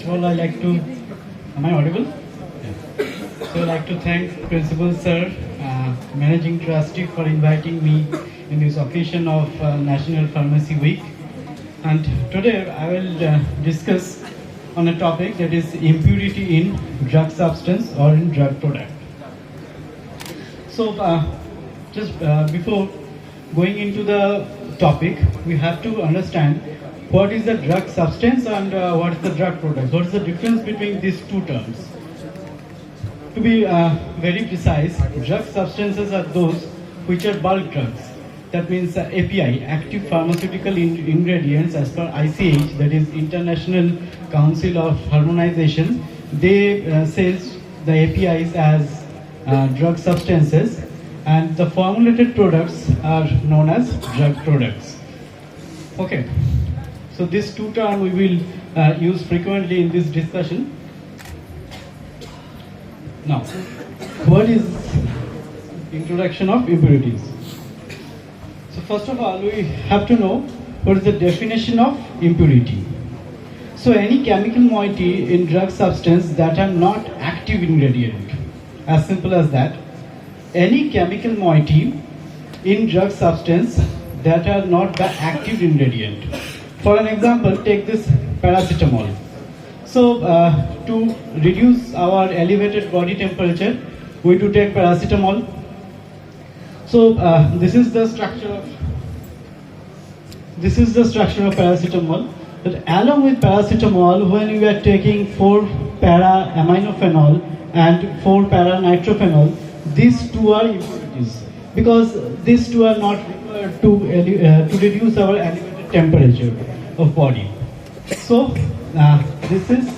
of all, I like to. Am I audible? Yeah. So I'd like to thank Principal Sir, Managing Trustee, for inviting me in this occasion of National Pharmacy Week. And today I will discuss on a topic that is impurity in drug substance or in drug product. So just before going into the topic, we have to understand what is the drug substance and what is the drug product. What is the difference between these two terms? To be very precise, drug substances are those which are bulk drugs. That means API, active pharmaceutical ingredients, as per ICH, that is International Council of Harmonization. They sells the APIs as drug substances, and the formulated products are known as drug products. Okay, so these two terms we will use frequently in this discussion. Now, what is introduction of impurities? So first of all, we have to know what is the definition of impurity. So any chemical moiety in drug substance that are not active ingredient, as simple as that. Any chemical moiety in drug substance that are not the active ingredient. For an example, take this paracetamol. So to reduce our elevated body temperature, we do take paracetamol. So this is the structure of paracetamol. But along with paracetamol, when we are taking 4-para-aminophenol and 4-para-nitrophenol, these two are impurities because these two are not required to reduce our elevated temperature of body. So this is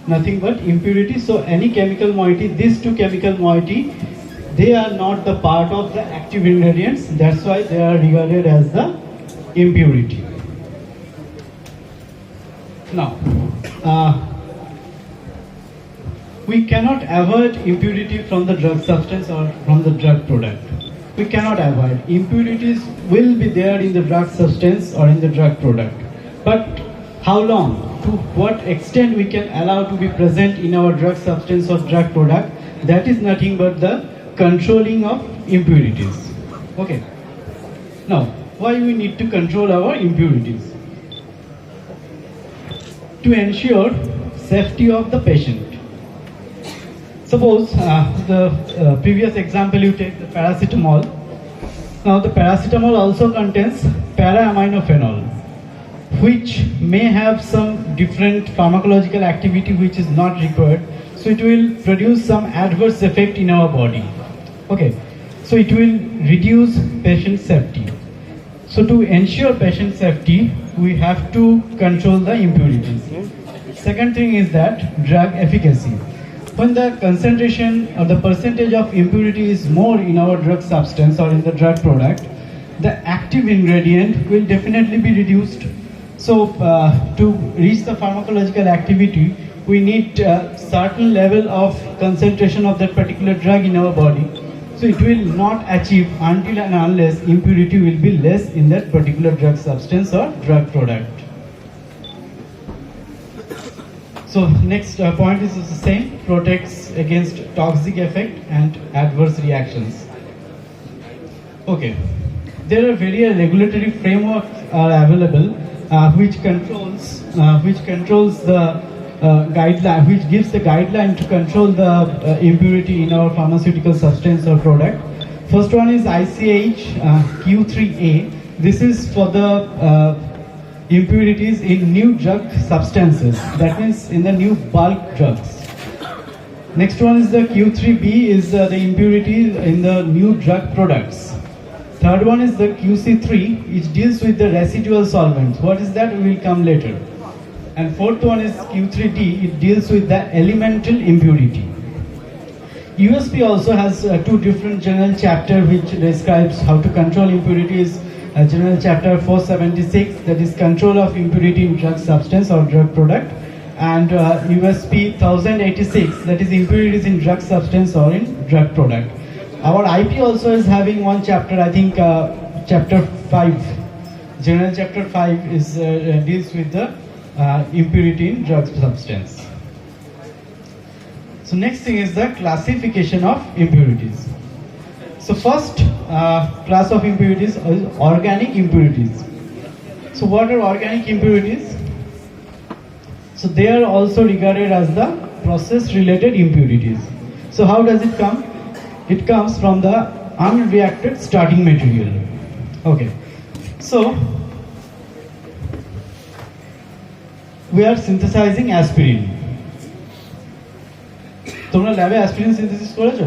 nothing but impurity. So any chemical moiety, these two chemical moiety, they are not the part of the active ingredients. That's why they are regarded as the impurity. Now, we cannot avoid impurity from the drug substance or from the drug product. We cannot avoid. Impurities will be there in the drug substance or in the drug product. But how long, to what extent we can allow to be present in our drug substance or drug product, that is nothing but the controlling of impurities. Okay. Now, why we need to control our impurities? To ensure safety of the patient. Suppose the previous example you take the paracetamol. Now the paracetamol also contains para-aminophenol, which may have some different pharmacological activity which is not required. So it will produce some adverse effect in our body. Okay, so it will reduce patient safety. So to ensure patient safety, we have to control the impurities. Second thing is that drug efficacy. When the concentration or the percentage of impurity is more in our drug substance or in the drug product, the active ingredient will definitely be reduced. So to reach the pharmacological activity, we need a certain level of concentration of that particular drug in our body. So it will not achieve until and unless impurity will be less in that particular drug substance or drug product. So next point is the same, protects against toxic effect and adverse reactions. Okay, there are various regulatory frameworks are available which controls the guideline, which gives the guideline to control the impurity in our pharmaceutical substance or product. First one is ICH Q3A. This is for the impurities in new drug substances, that means in the new bulk drugs. Next one is the Q3B, is the impurity in the new drug products. Third one is the QC3, which deals with the residual solvents. What is that? We will come later. And fourth one is Q3D, it deals with the elemental impurity. USP also has two different general chapters which describes how to control impurities. General chapter 476, that is control of impurity in drug substance or drug product, and USP 1086, that is impurities in drug substance or in drug product. Our IP also is having one chapter, I think chapter 5, general chapter 5 is deals with the impurity in drug substance. So next thing is the classification of impurities. So first class of impurities is organic impurities. So what are organic impurities? So they are also regarded as the process related impurities. So how does it come? It comes from the unreacted starting material. Okay. So we are synthesizing aspirin. তোমরা ল্যাবে aspirin synthesis করেছো?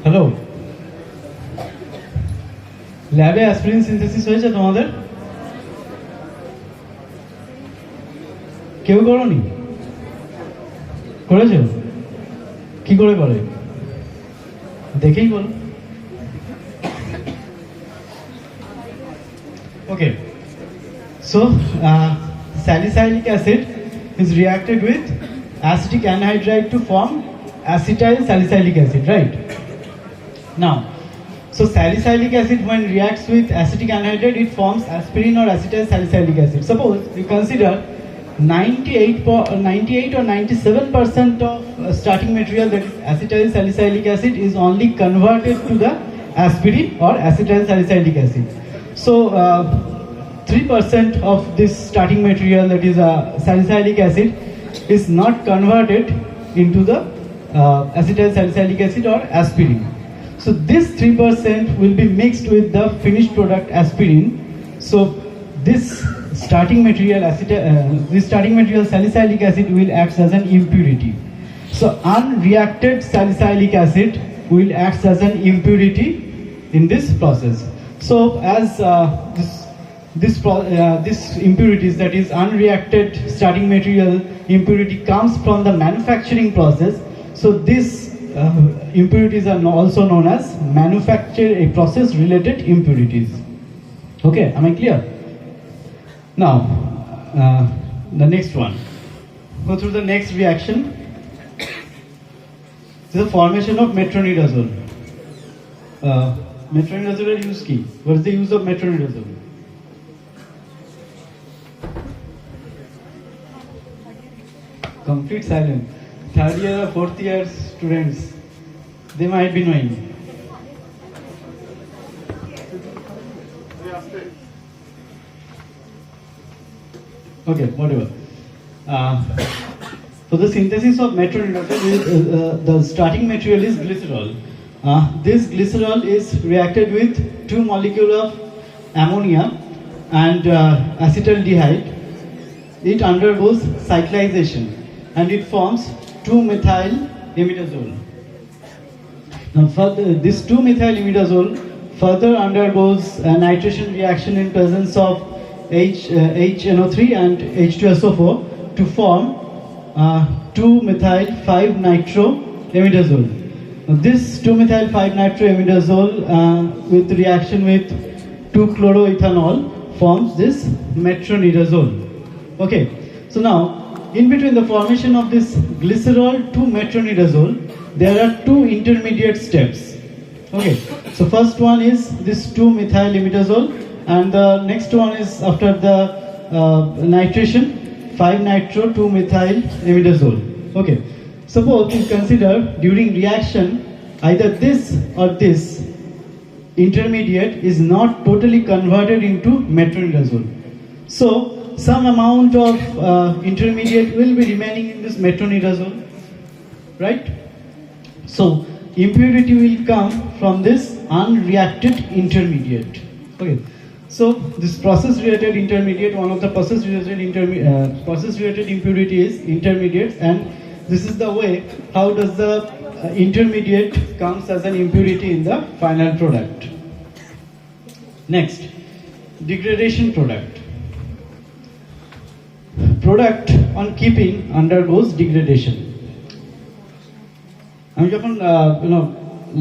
Hello, ল্যাবে aspirin synthesis হয়েছে তোমাদের? কেউ করোনি? করেছো? কি করে করে? দেখেই বলো। Okay, so salicylic acid is reacted with acetic anhydride to form acetyl salicylic acid, right? Now, so salicylic acid when reacts with acetic anhydride, it forms aspirin or acetyl salicylic acid. Suppose you consider 98 or 97% of starting material, that is acetyl salicylic acid, is only converted to the aspirin or acetyl salicylic acid. So 3% of this starting material, that is salicylic acid, is not converted into the acetyl salicylic acid or aspirin. So this 3% will be mixed with the finished product aspirin. So this starting material salicylic acid will act as an impurity. So unreacted salicylic acid will act as an impurity in this process. So as this impurities, that is unreacted starting material impurity, comes from the manufacturing process. So this impurities are also known as process related impurities. Okay, am I clear? Now the next one, go through the next reaction. This is the formation of metronidazole. Metronidazole use key. What is the use of metronidazole? Complete silence. Third year or fourth year students, they might be knowing. Okay, whatever. So the synthesis of metronidazole, the starting material is glycerol. This glycerol is reacted with two molecules of ammonia and acetaldehyde. It undergoes cyclization and it forms 2-methyl-imidazole. Now this 2-methyl-imidazole further undergoes a nitration reaction in presence of HNO3 and H2SO4 to form 2-methyl-5-nitro-imidazole. This 2-methyl-5-nitro-imidazole with reaction with 2-chloroethanol forms this metronidazole. Okay, so now in between the formation of this glycerol to metronidazole, there are two intermediate steps. Okay, so first one is this 2-methyl-imidazole, and the next one is after the nitration 5-nitro-2-methyl-imidazole. Okay, suppose you consider during reaction either this or this intermediate is not totally converted into metronidazole. So some amount of intermediate will be remaining in this metronidazole, right? So impurity will come from this unreacted intermediate. Okay, so this process related intermediate, one of the process related impurity is intermediates, and this is the way how does the intermediate comes as an impurity in the final product. Next, degradation product. Product on keeping undergoes degradation. আমি যখন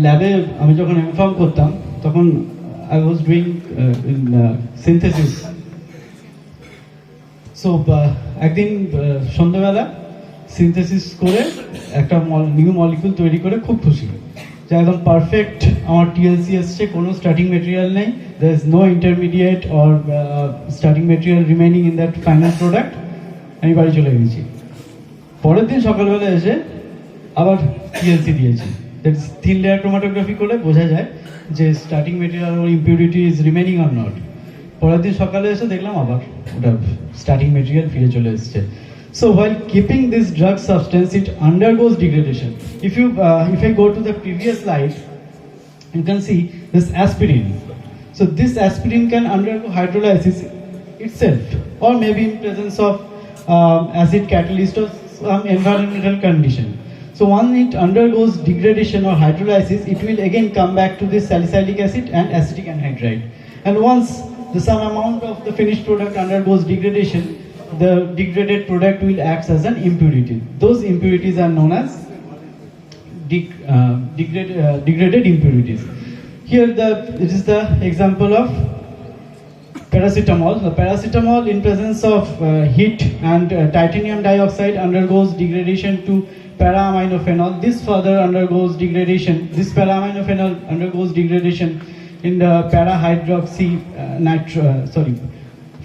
ল্যাবে আমি যখন এমফার্ম করতাম তখন I was doing synthesis. So একদিন সন্ধ্যাবেলা synthesis করে একটা নিউ মলিকিউল তৈরি করে খুব খুশি যে একদম পারফেক্ট আমার টিএলসি এসছে, কোনো স্টার্টিং মেটেরিয়াল নেই, there is no intermediate or starting material remaining in that final product. আমি বাড়ি চলে গেছি। পরের দিন সকালবেলা এসে আবার টিএলসি দিয়েছি। থিন লেয়ার ক্রোমাটোগ্রাফি করে বোঝা যায় যে starting material or impurity is remaining or not. পরের দিন সকালে এসে দেখলাম আবার ওটা স্টার্টিং মেটেরিয়াল ফিরে চলে এসেছে। So while keeping this drug substance, it undergoes degradation. If I go to the previous slide, you can see this aspirin. So this aspirin can undergo hydrolysis itself, or maybe in presence of acid catalyst or some environmental condition. So once it undergoes degradation or hydrolysis, it will again come back to this salicylic acid and acetic anhydride. And once some amount of the finished product undergoes degradation, the degraded product will act as an impurity. Those impurities are known as degraded impurities. Here it is the example of paracetamol. The paracetamol in presence of heat and titanium dioxide undergoes degradation to para-aminophenol. This further undergoes degradation. This para-aminophenol undergoes degradation in the para-hydroxy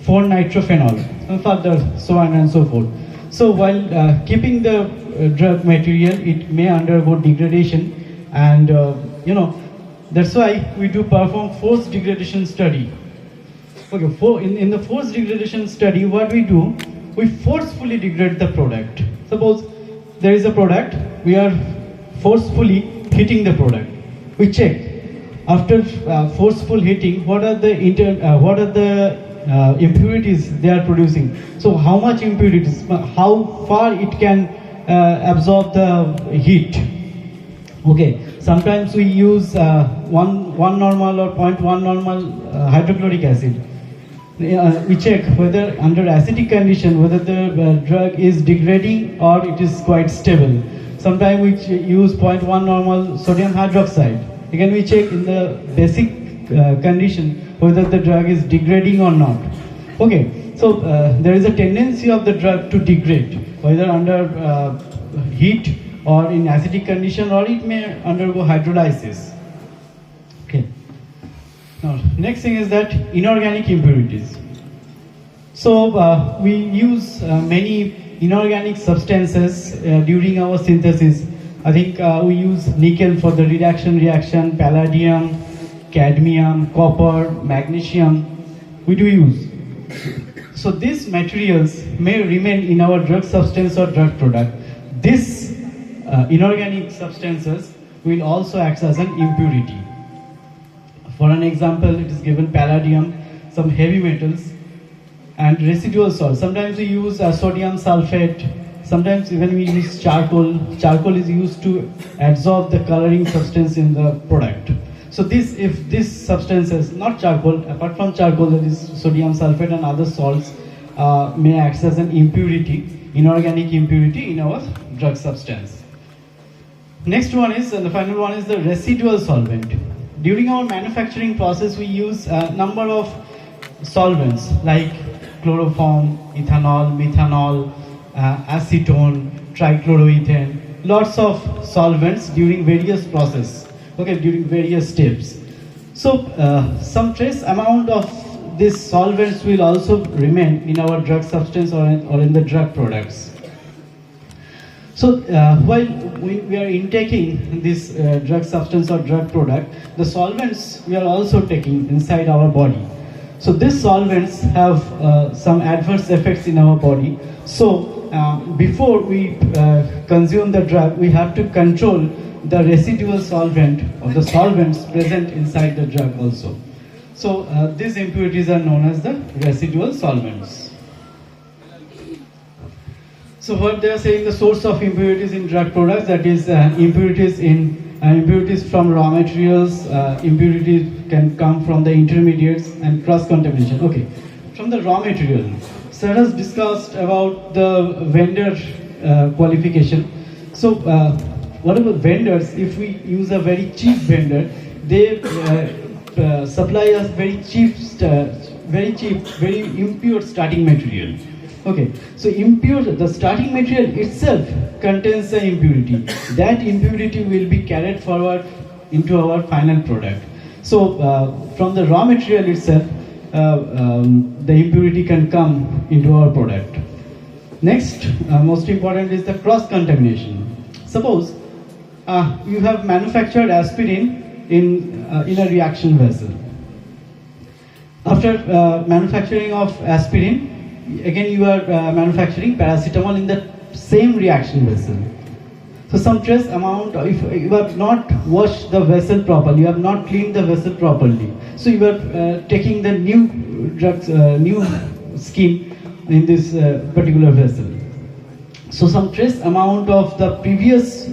4-nitrophenol, and further so on and so forth. So while keeping the drug material, it may undergo degradation, and that's why we do perform forced degradation study. Okay, in the forced degradation study, what we do, we forcefully degrade the product. Suppose there is a product, we are forcefully heating the product. We check after forceful heating what are the impurities they are producing. So how much impurities, how far it can absorb the heat. Okay, sometimes we use 1 normal or 0.1 normal hydrochloric acid. We check whether under acidic condition whether the drug is degrading or it is quite stable. Sometimes we use 0.1 normal sodium hydroxide. Again we check in the basic condition whether the drug is degrading or not. Okay, so there is a tendency of the drug to degrade whether under heat or in acidic condition, or it may undergo hydrolysis. Okay. Now, next thing is that inorganic impurities. So we use many inorganic substances during our synthesis. I think we use nickel for the reaction, palladium, cadmium, copper, magnesium. We do use. So these materials may remain in our drug substance or drug product. This inorganic substances will also act as an impurity. For an example, it is given palladium, some heavy metals, and residual salts. Sometimes we use sodium sulfate. Sometimes even we use charcoal. Charcoal is used to absorb the coloring substance in the product. So if these substances, not charcoal, apart from charcoal, that is sodium sulfate and other salts, may act as an impurity, inorganic impurity in our drug substance. Next one is, and the final one is the residual solvent. During our manufacturing process, we use a number of solvents like chloroform, ethanol, methanol, acetone, trichloroethane, lots of solvents during various process, during various steps. So some trace amount of these solvents will also remain in our drug substance or in the drug products. So while we are intaking this drug substance or drug product, the solvents we are also taking inside our body. So these solvents have some adverse effects in our body. So before we consume the drug, we have to control the residual solvent or the solvents present inside the drug also. So these impurities are known as the residual solvents. So what they are saying, the source of impurities in drug products, that is impurities from raw materials, impurities can come from the intermediates and cross-contamination. Okay, from the raw material, Sir has discussed about the vendor qualification. So what about vendors? If we use a very cheap vendor, they supply us very impure starting material. Okay, so the starting material itself contains an impurity. That impurity will be carried forward into our final product. So from the raw material itself, the impurity can come into our product. Next, most important is the cross-contamination. Suppose you have manufactured aspirin in a reaction vessel. After manufacturing of aspirin, again you are manufacturing paracetamol in the same reaction vessel. So some trace amount, if you have not washed the vessel properly, you have not cleaned the vessel properly, so you are taking the new drugs, new scheme in this particular vessel. So some trace amount of the previous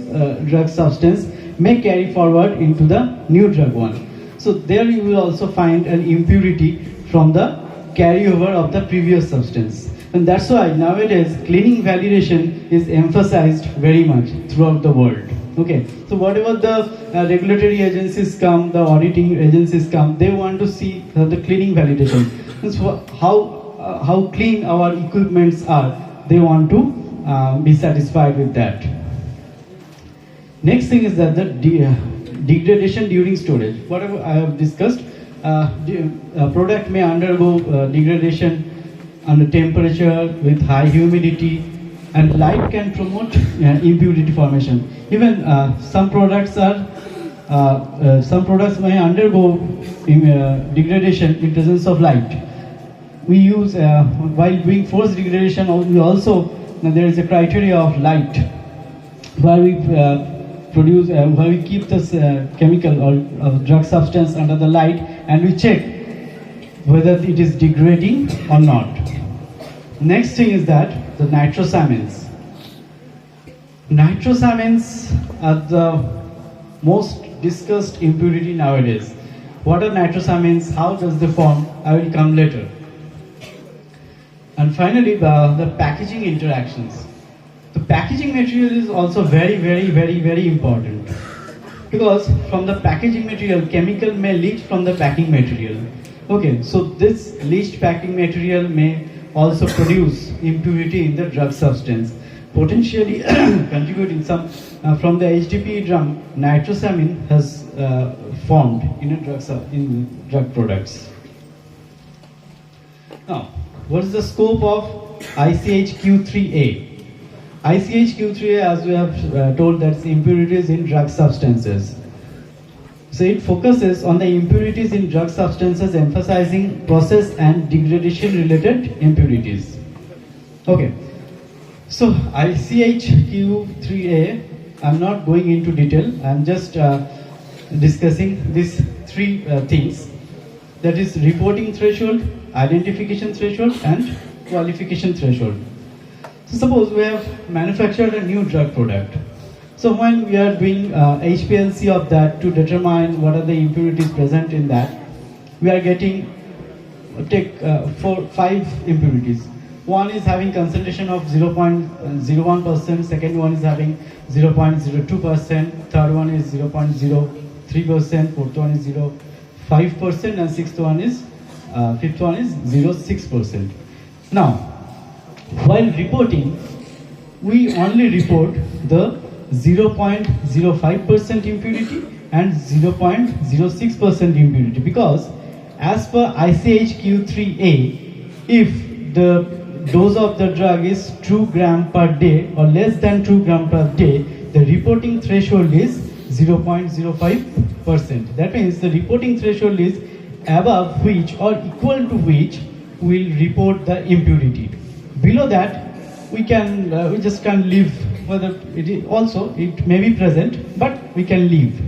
drug substance may carry forward into the new drug one. So there you will also find an impurity from the carryover of the previous substance. And that's why nowadays cleaning validation is emphasized very much throughout the world. Okay, so whatever the regulatory agencies come, the auditing agencies come, they want to see the cleaning validation. And so how clean our equipments are, they want to be satisfied with that. Next thing is that the degradation during storage. Whatever I have discussed, product may undergo degradation under temperature with high humidity, and light can promote impurity formation. Even some products may undergo degradation in presence of light. We use while doing forced degradation, we also there is a criteria of light, where we produce where we keep this chemical or drug substance under the light, and we check whether it is degrading or not. Next thing is that the nitrosamines. Nitrosamines are the most discussed impurity nowadays. What are nitrosamines? How does they form? I will come later. And finally, the packaging interactions. The packaging material is also very important, because from the packaging material, chemical may leach from the packing material. Okay, so this leached packing material may also produce impurity in the drug substance, potentially contributing some from the HDPE drum. Nitrosamine has formed in in drug products. Now, what is the scope of ICH-Q3A? ICH-Q3A, as we have told, that's impurities in drug substances. So it focuses on the impurities in drug substances, emphasizing process and degradation related impurities. Okay, so ICH-Q3A, I'm not going into detail, I'm just discussing these three things. That is reporting threshold, identification threshold, and qualification threshold. So suppose we have manufactured a new drug product. So when we are doing HPLC of that to determine what are the impurities present in that, we are getting, take 5 impurities. One is having concentration of 0.01%, second one is having 0.02%, third one is 0.03%, fourth one is 0.5%, and fifth one is 0.6%. Now, while reporting, we only report the 0.05% impurity and 0.06% impurity, because as per ICH-Q3A, if the dose of the drug is 2 gram per day or less than 2 gram per day, the reporting threshold is 0.05%. That means the reporting threshold is above which or equal to which we will report the impurity. Below that, we just can't leave. Whether it may be present, but we can leave.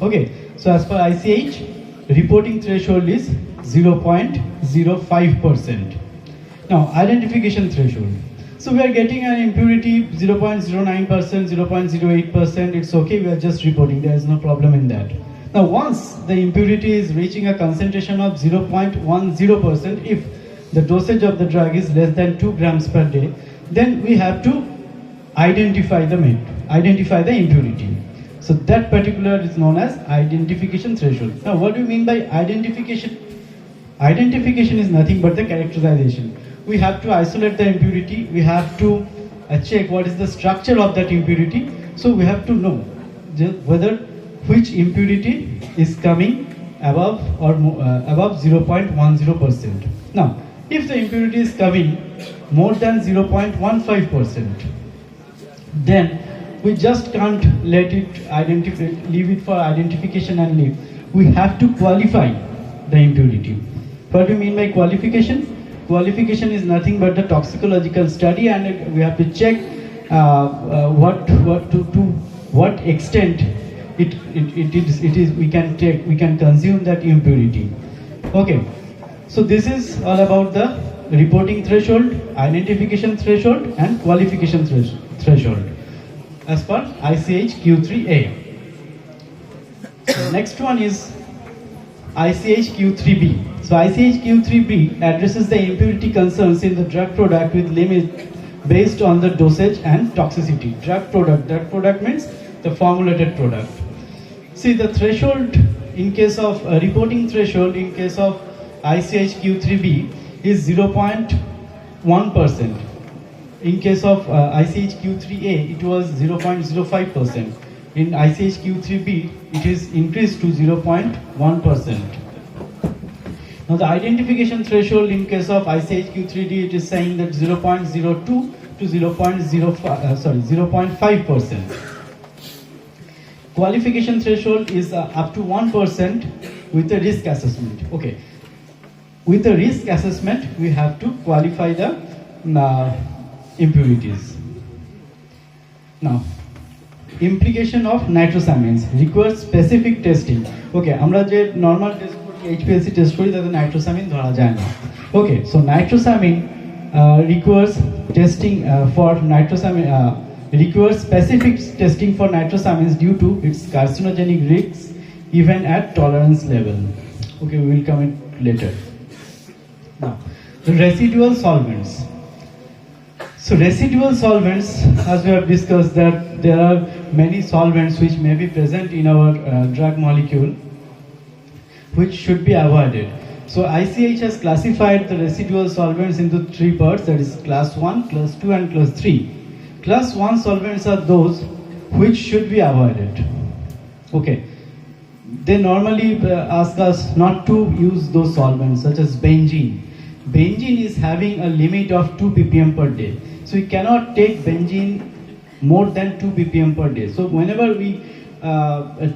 Okay, so as per ICH, reporting threshold is 0.05%. Now, identification threshold. So we are getting an impurity 0.09%, 0.08%, it's okay, we are just reporting, there is no problem in that. Now, once the impurity is reaching a concentration of 0.10%, if the dosage of the drug is less than 2 grams per day, then we have to identify the impurity. So that particular is known as identification threshold. Now, what do you mean by identification? Identification is nothing but the characterization. We have to isolate the impurity, we have to check what is the structure of that impurity. So we have to know whether which impurity is coming above or above 0.10%. Now, If the impurity is coming more than 0.15%, then we just can't let it leave it for identification and leave. We have to qualify the impurity. What do you mean by qualification? Qualification is nothing but the toxicological study, and we have to check what extent we can consume that impurity. Okay, so this is all about the reporting threshold, identification threshold, and qualification threshold as per ICH Q3A. Next one is ICH Q3B. So ICH Q3B addresses the impurity concerns in the drug product with limit based on the dosage and toxicity. Drug product means the formulated product. See, the threshold in case of reporting threshold in case of ICH Q3B is 0.1%. In case of ICH Q3A, it was 0.05%. In ICH Q3B, it is increased to 0.1%. Now, the identification threshold in case of ICH Q3D, it is saying that 0.02 to 0.5%. Qualification threshold is up to 1% with a risk assessment. Okay, with the risk assessment, we have to qualify the impurities. Now, implication of nitrosamines requires specific testing. Okay, আমরা যে normal test করি HPLC test করি তাতে nitrosamine ধরা যায় না. Okay, so nitrosamine requires testing for nitrosamine requires specific testing for nitrosamines due to its carcinogenic risks even at tolerance level. Okay, we will come in later. Now, the residual solvents. So residual solvents, as we have discussed, that there are many solvents which may be present in our drug molecule which should be avoided. So ICH has classified the residual solvents into three parts, that is class 1, class 2 and class 3. Class 1 solvents are those which should be avoided. Okay. They normally ask us not to use those solvents such as benzene. Benzene is having a limit of 2 ppm per day. So we cannot take benzene more than 2 ppm per day. So whenever we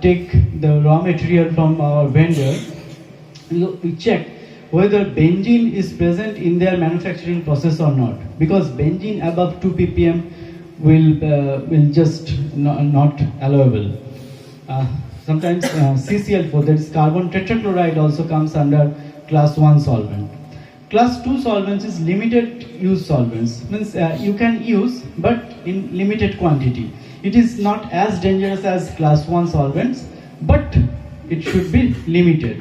take the raw material from our vendor, we check whether benzene is present in their manufacturing process or not. Because benzene above 2 ppm will just not allowable. Sometimes CCl4, that is carbon tetrachloride, also comes under class 1 solvent. Class 2 solvents is limited use solvents, means you can use but in limited quantity. It is not as dangerous as class 1 solvents, but it should be limited.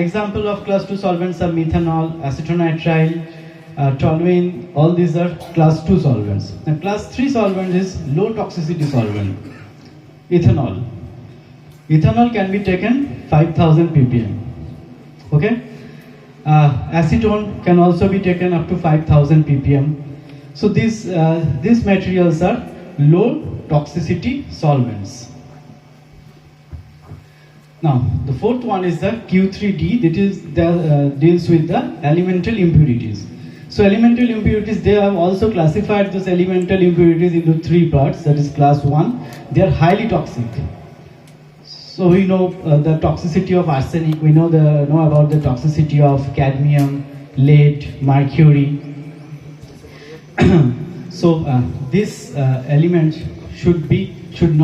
Example of class 2 solvents are methanol, acetonitrile, toluene, all these are class 2 solvents. And class 3 solvent is low toxicity solvent. Ethanol. Ethanol can be taken 5000 ppm. Okay? Acetone can also be taken up to 5000 ppm. So these materials are low toxicity solvents. Now, the fourth one is the Q3D, that is deals with the elemental impurities. So elemental impurities, they have also classified those elemental impurities into three parts, that is class 1. They are highly toxic. So we know the toxicity of arsenic, we know about the toxicity of cadmium, lead, mercury. So this element should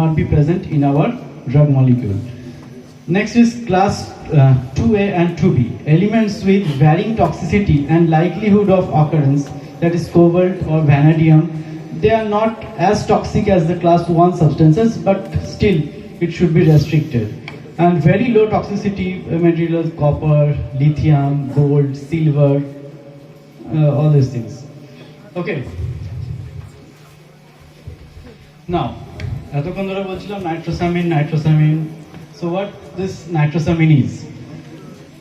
not be present in our drug molecule. Next is class 2A and 2B, elements with varying toxicity and likelihood of occurrence, that is cobalt or vanadium. They are not as toxic as the class 1 substances, but still it should be restricted. And very low toxicity materials, copper, lithium, gold, silver, all these things. Okay. Now, এতক্ষণ ধরে বলছিলাম nitrosamine. So what this nitrosamine is?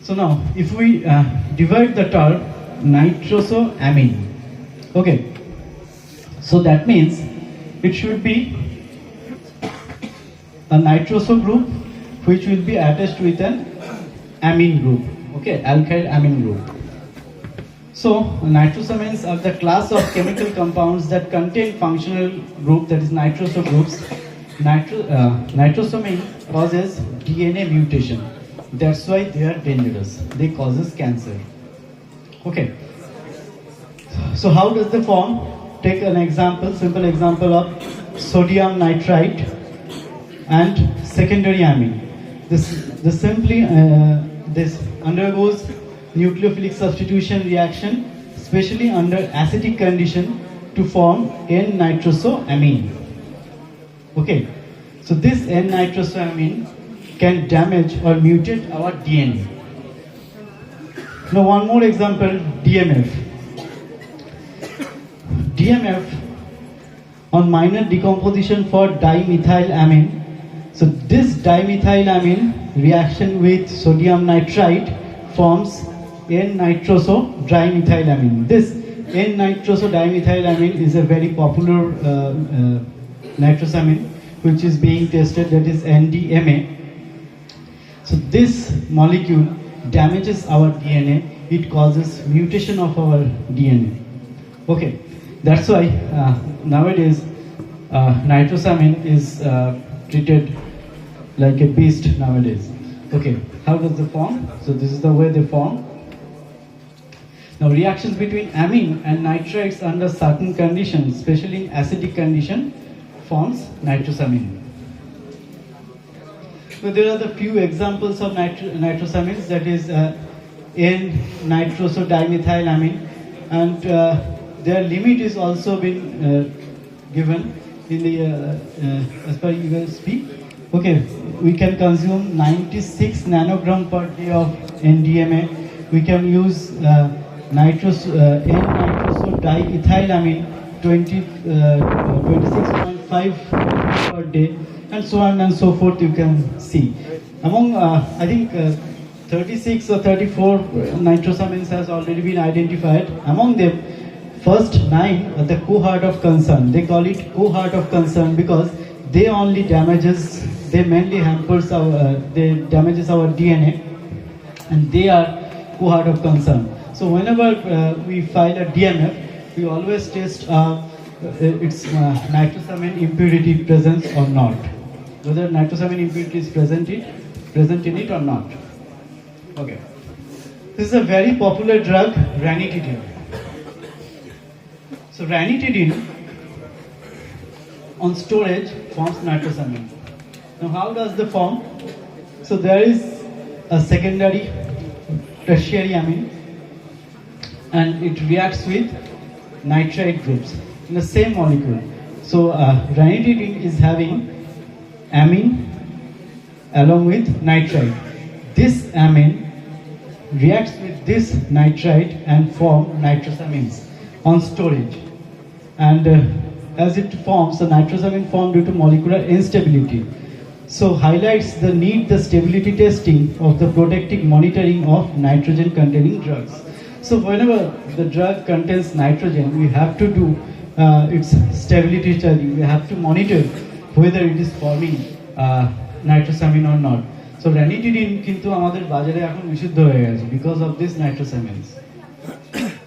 So now, if we divide the term nitrosamine, okay. So that means it should be a nitroso group which will be attached with an amine group, okay, alkyl amine group. So So nitrosamines are the class of chemical compounds that contain functional group, that is nitroso groups. Nitrosamine causes DNA mutation. That's why they are dangerous. They causes cancer. Okay. So how does they form? Take an example, simple example of sodium nitrite and secondary amine. This undergoes nucleophilic substitution reaction, especially under acidic condition, to form N-nitrosoamine. Okay, so this N-nitrosoamine can damage or mutate our DNA. Now one more example, DMF. DMF on minor decomposition for dimethylamine. So this dimethylamine reaction with sodium nitrite forms N-nitroso-dimethylamine. This N-nitroso-dimethylamine is a very popular nitrosamine which is being tested, that is NDMA. So this molecule damages our DNA. It causes mutation of our DNA. Okay, that's why nowadays nitrosamine is treated like a beast nowadays. Okay, how does they form? So this is the way they form. Now reactions between amine and nitrites under certain conditions, especially in acidic condition, forms nitrosamine. So there are the few examples of nitrosamines, that is N-nitroso-dimethylamine, and their limit is also been given in the as per USP. Okay, we can consume 96 nanogram per day of NDMA. We can use N-nitroso-diethylamine 26.5 per day, and so on and so forth. You can see among I think 36 or 34 nitrosamines has already been identified. Among them, first 9 are the cohort of concern. They call it cohort of concern because they only they mainly hampers they damages our DNA, and they are cohort of concern. So whenever we file a DMF, we always test its nitrosamine impurity presence or not, whether nitrosamine impurity is present in it or not. Okay, this is a very popular drug, ranitidine. So ranitidine on storage forms nitrosamine. Now how does they form? So there is a secondary tertiary amine, and it reacts with nitrite groups in the same molecule. So ranitidine is having amine along with nitrite. This amine reacts with this nitrite and form nitrosamines on storage. And as it forms, the nitrosamine formed due to molecular instability. So highlights the stability testing of the protective monitoring of nitrogen containing drugs. So whenever the drug contains nitrogen, we have to do its stability study. We have to monitor whether it is forming nitrosamine or not. So ranitidine kintu amader bazare ekhon nishiddho hoye geche because of this nitrosamines.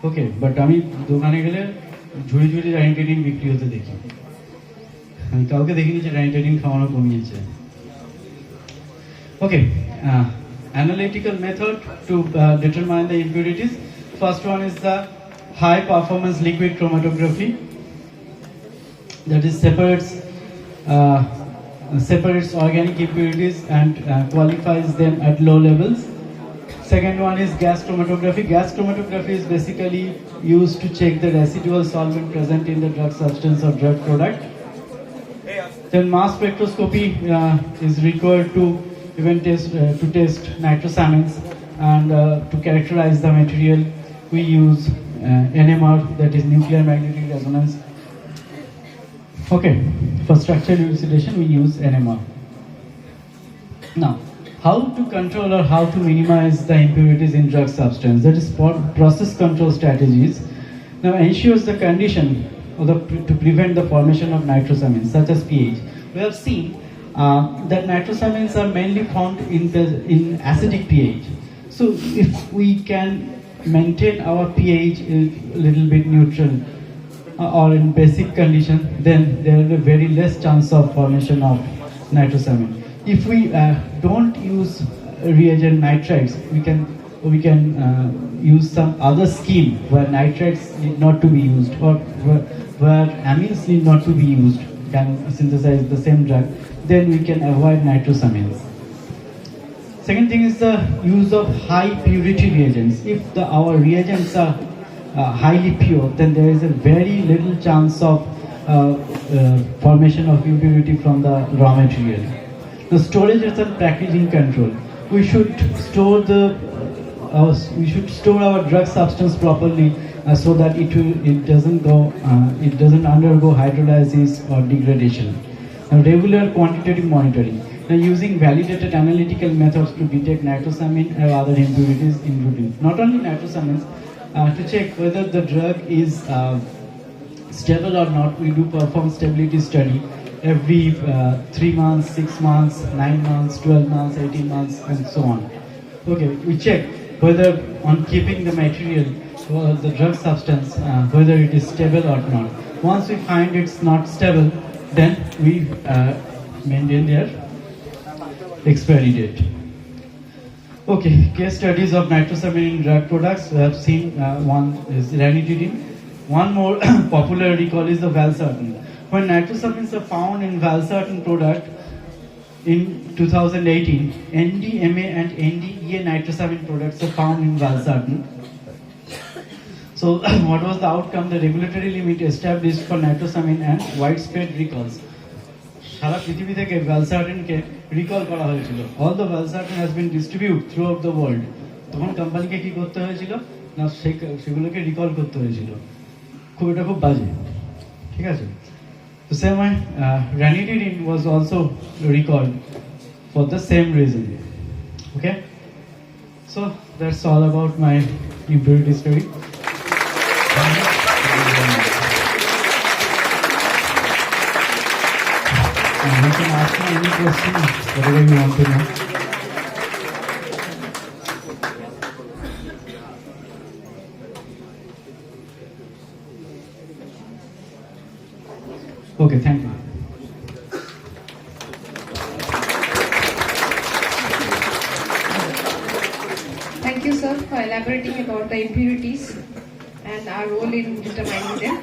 Okay, but ami dokane gele ঝুড়ি ঝুড়ি ranitidine বিক্রি হতে দেখি। আমি কাউকে দেখিনি যে ranitidine খাওয়ানো কমিয়েছে। Okay, analytical method to determine the impurities. First one is the high performance liquid chromatography, that is separates organic impurities and qualifies them at low levels. Second one is gas chromatography. Gas chromatography is basically used to check the residual solvent present in the drug substance or drug product. Then mass spectroscopy is required to test nitrosamines, and to characterize the material we use NMR, that is nuclear magnetic resonance. Okay, for structural elucidation we use NMR. Now, how to control or how to minimize the impurities in drug substance, that is process control strategies. Now ensures the condition to prevent the formation of nitrosamines such as pH. We have seen that nitrosamines are mainly found in acidic pH. So if we can maintain our pH a little bit neutral or in basic condition, then there is a very less chance of formation of nitrosamine. If we don't use reagent nitrites, we can use some other scheme where nitrates need not to be used, or where amines need not to be used, can synthesize the same drug, then we can avoid nitrosamines. Second thing is the use of high purity reagents. If our reagents are highly pure, then there is a very little chance of formation of impurity from the raw material. The storage and packaging control. We should store our drug substance properly so that it doesn't undergo hydrolysis or degradation. Regular quantitative monitoring. Using validated analytical methods to detect nitrosamine and other impurities in routine. Not only nitrosamines, to check whether the drug is stable or not, we do perform stability study every 3 months, 6 months, 9 months, 12 months, 18 months, and so on. Okay, we check whether on keeping the material or the drug substance, whether it is stable or not. Once we find it's not stable, then we maintain their expiry date. Okay, case studies of nitrosamine in drug products. We have seen one is ranitidine. One more popular recall is the valsartan. When nitrosamines are found in valsartan product in 2018, NDMA and NDEA nitrosamine products are found in valsartan. So what was the outcome? The regulatory limit established for nitrosamine and widespread recalls. সারা পৃথিবী থেকে ভ্যালসার্টেনকে recall করা হয়েছিল। All the valsartan has been distribute throughout the world. তখন কোম্পানিকে কি করতে হয়েছিল না, সেগুলোকে রিকল করতে হয়েছিল। এটা খুব বাজে, ঠিক আছে। তো same way ranitidine was also recalled for the same reason. Okay, so that's all about my impurity story. You can ask me any question, whatever you want to know. Okay, thank you. Thank you, sir, for elaborating about the impurities and our role in determining them.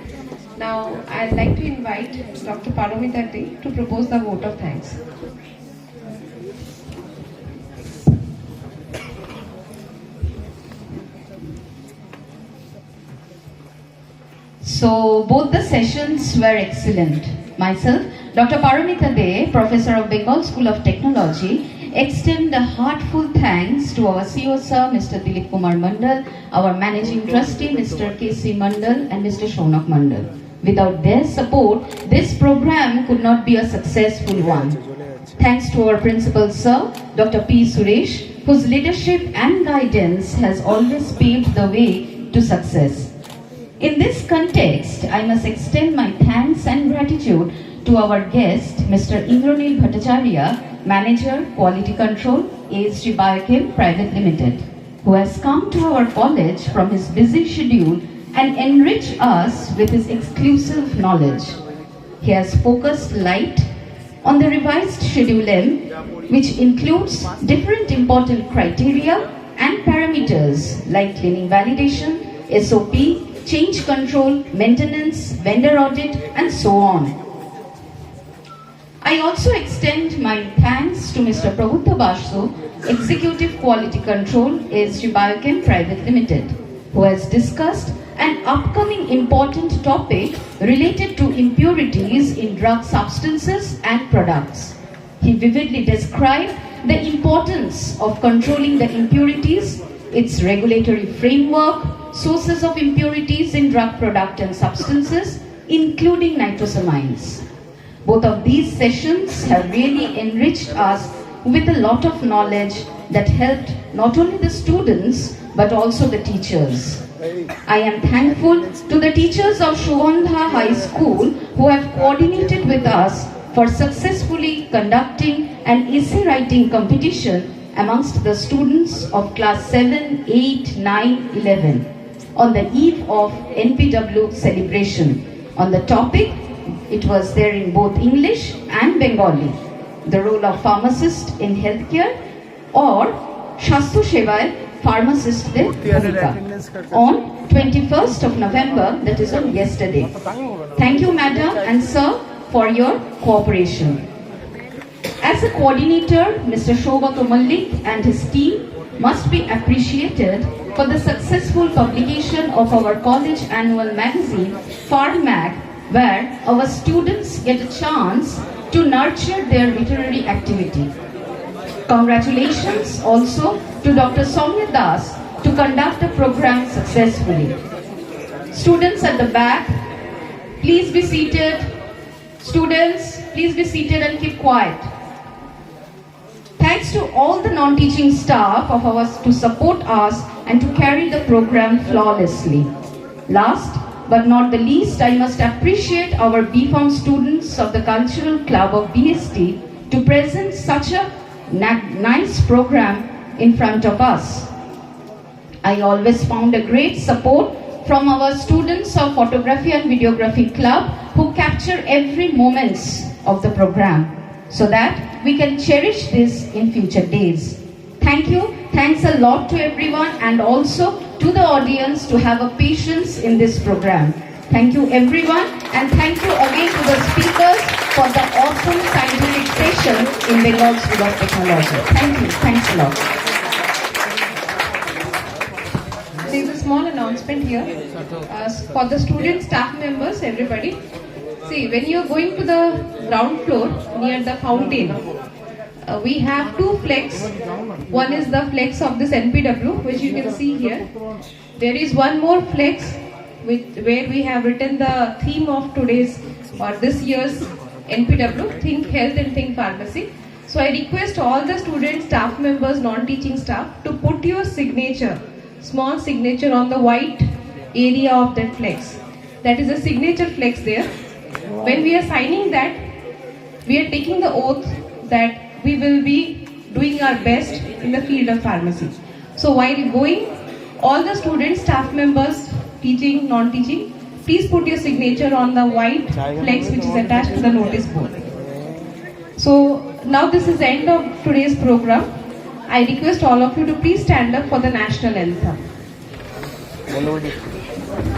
Now, I'd like to invite Dr. Paramita Dey to propose the vote of thanks. So, both the sessions were excellent. Myself, Dr. Paramita Dey, Professor of Bengal School of Technology, extend a heartfelt thanks to our CEO sir, Mr. Dilip Kumar Mandal, our Managing Trustee, Mr. K.C. Mandal, and Mr. Shaunak Mandal. Without their support, this program could not be a successful one. Thanks to our principal sir, Dr. P. Suresh, whose leadership and guidance has always paved the way to success. In this context, I must extend my thanks and gratitude to our guest, Mr. Indranil Bhattacharya, Manager, Quality Control, ASG Biochem Private Limited, who has come to our college from his busy schedule and enriched us with his exclusive knowledge. He has focused light on the revised Schedule M, which includes different important criteria and parameters like cleaning validation, SOP, change control, maintenance, vendor audit, and so on. I also extend my thanks to Mr. PRABUDDHA BASU, Executive Quality Control, ASG Biochem Private Limited, who has discussed an upcoming important topic related to impurities in drug substances and products. He vividly described the importance of controlling the impurities, its regulatory framework, sources of impurities in drug product and substances, including nitrosamines. Both of these sessions have really enriched us with a lot of knowledge that helped not only the students but also the teachers. I am thankful to the teachers of SUGANDHA High School who have coordinated with us for successfully conducting an essay writing competition amongst the students of class 7, 8, 9, 11 on the eve of NPW celebration. On the topic, it was there in both English and Bengali, the role of pharmacist in healthcare or Shastro Shevaয় pharmacistদের ভূমিকা on 21st of November, that is on yesterday. Thank you, madam and sir, for your cooperation. As a coordinator, Mr. Shogato Malik and his team must be appreciated for the successful publication of our college annual magazine, FarmMag, where our students get a chance to nurture their literary activity. Congratulations also to Dr. Soumya Das to conduct the program successfully. Students at the back, please be seated. Students, please be seated and keep quiet. Thanks to all the non-teaching staff of ours to support us and to carry the program flawlessly. Last but not the least, I must appreciate our BPharm students of the Cultural Club of BST to present such a nice program in front of us. I always found a great support from our students of Photography and Videography Club who capture every moments of the program so that we can cherish this in future days. Thank you. Thanks a lot to everyone and also to the audience to have a patience in this program. Thank you everyone and thank you again to the speakers for the awesome scientific session in Bengal School of Technology. Thank you. Thanks a lot. There is a small announcement here for the student, staff members, everybody. See, when you are going to the ground floor near the fountain, we have two flags. One is the flags of this NPW, which you can see here. There is one more flag where we have written the theme of today's or this year's NPW, Think Health and Think Pharmacy. So I request all the students, staff members, non-teaching staff to put your signature, small signature on the white area of that flags. That is a signature flags there. When we are signing that, we are taking the oath that we will be doing our best in the field of pharmacy. So while going, all the students, staff members, teaching, non-teaching, please put your signature on the white flex which is attached to the notice board. So now this is the end of today's program. I request all of you to please stand up for the national anthem.